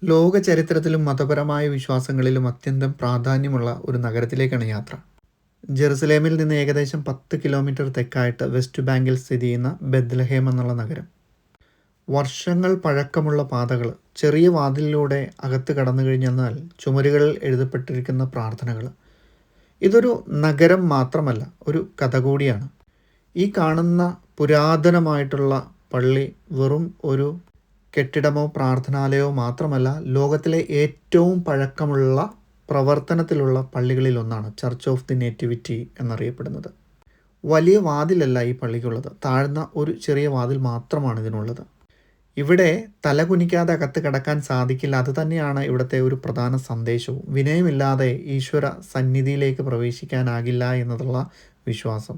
ലോക ചരിത്രത്തിലും മതപരമായ വിശ്വാസങ്ങളിലും അത്യന്തം പ്രാധാന്യമുള്ള ഒരു നഗരത്തിലേക്കാണ് യാത്ര. ജെറുസലേമിൽ നിന്ന് ഏകദേശം 10 കിലോമീറ്റർ തെക്കായിട്ട് വെസ്റ്റ് ബാങ്കിൽ സ്ഥിതി ചെയ്യുന്ന ബെത്ലഹേം എന്നുള്ള നഗരം. വർഷങ്ങൾ പഴക്കമുള്ള പാതകൾ, ചെറിയ വാതിലിലൂടെ അകത്ത് കടന്നു കഴിഞ്ഞെന്നാൽ ചുമരുകളിൽ എഴുതപ്പെട്ടിരിക്കുന്ന പ്രാർത്ഥനകൾ. ഇതൊരു നഗരം മാത്രമല്ല, ഒരു കഥ കൂടിയാണ്. ഈ കാണുന്ന പുരാതനമായിട്ടുള്ള പള്ളി വെറും ഒരു കെട്ടിടമോ പ്രാർത്ഥനാലയമോ മാത്രമല്ല, ലോകത്തിലെ ഏറ്റവും പഴക്കമുള്ള പ്രവർത്തനത്തിലുള്ള പള്ളികളിൽ ഒന്നാണ് ചർച്ച് ഓഫ് ദി നേറ്റിവിറ്റി എന്നറിയപ്പെടുന്നത്. വലിയ വാതിലല്ല ഈ പള്ളിക്കുള്ളത്, താഴ്ന്ന ഒരു ചെറിയ വാതിൽ മാത്രമാണ് ഇതിനുള്ളത്. ഇവിടെ തലകുനിക്കാതെ അകത്ത് കടക്കാൻ സാധിക്കില്ല. അത് തന്നെയാണ് ഇവിടുത്തെ ഒരു പ്രധാന സന്ദേശവും. വിനയമില്ലാതെ ഈശ്വര സന്നിധിയിലേക്ക് പ്രവേശിക്കാനാകില്ല എന്നതുള്ള വിശ്വാസം.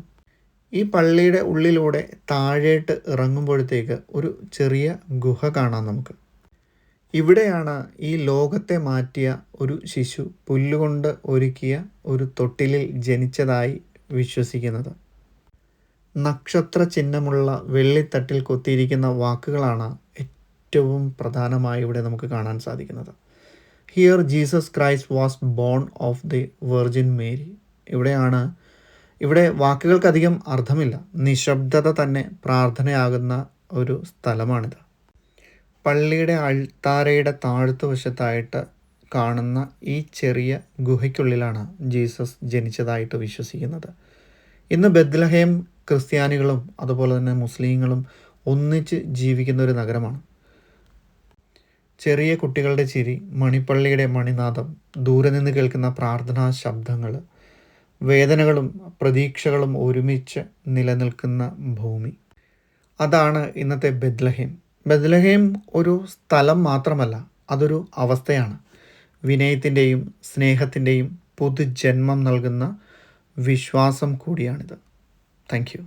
ഈ പള്ളിയുടെ ഉള്ളിലൂടെ താഴേട്ട് ഇറങ്ങുമ്പോഴത്തേക്ക് ഒരു ചെറിയ ഗുഹ കാണാം നമുക്ക്. ഇവിടെയാണ് ഈ ലോകത്തെ മാറ്റിയ ഒരു ശിശു പുല്ലുകൊണ്ട് ഒരുക്കിയ ഒരു തൊട്ടിലിൽ ജനിച്ചതായി വിശ്വസിക്കുന്നത്. നക്ഷത്ര ചിഹ്നമുള്ള വെള്ളിത്തട്ടിൽ കൊത്തിയിരിക്കുന്ന വാക്കുകളാണ് ഏറ്റവും പ്രധാനമായി ഇവിടെ നമുക്ക് കാണാൻ സാധിക്കുന്നത്. Here Jesus Christ was born of the virgin Mary. ഇവിടെ വാക്കുകൾക്കധികം അർത്ഥമില്ല. നിശബ്ദത തന്നെ പ്രാർത്ഥനയാകുന്ന ഒരു സ്ഥലമാണിത്. പള്ളിയുടെ അൾത്താരയുടെ താഴ്ത്തുവശത്തായിട്ട് കാണുന്ന ഈ ചെറിയ ഗുഹയ്ക്കുള്ളിലാണ് ജീസസ് ജനിച്ചതായിട്ട് വിശ്വസിക്കുന്നത്. ഇന്ന് ബെത്ലഹേം ക്രിസ്ത്യാനികളും അതുപോലെ തന്നെ മുസ്ലിങ്ങളും ഒന്നിച്ച് ജീവിക്കുന്ന ഒരു നഗരമാണ്. ചെറിയ കുട്ടികളുടെ ചിരി, മണിപ്പള്ളിയുടെ മണിനാദം, ദൂരെ നിന്ന് കേൾക്കുന്ന പ്രാർത്ഥനാ ശബ്ദങ്ങൾ, വേദനകളും പ്രതീക്ഷകളും ഒരുമിച്ച് നിലനിൽക്കുന്ന ഭൂമി. അതാണ് ഇന്നത്തെ ബെത്ലഹേം. ബെത്ലഹേം ഒരു സ്ഥലം മാത്രമല്ല, അതൊരു അവസ്ഥയാണ്. വിനയത്തിൻ്റെയും സ്നേഹത്തിൻ്റെയും പുതുജന്മം നൽകുന്ന വിശ്വാസം കൂടിയാണിത്. Thank you.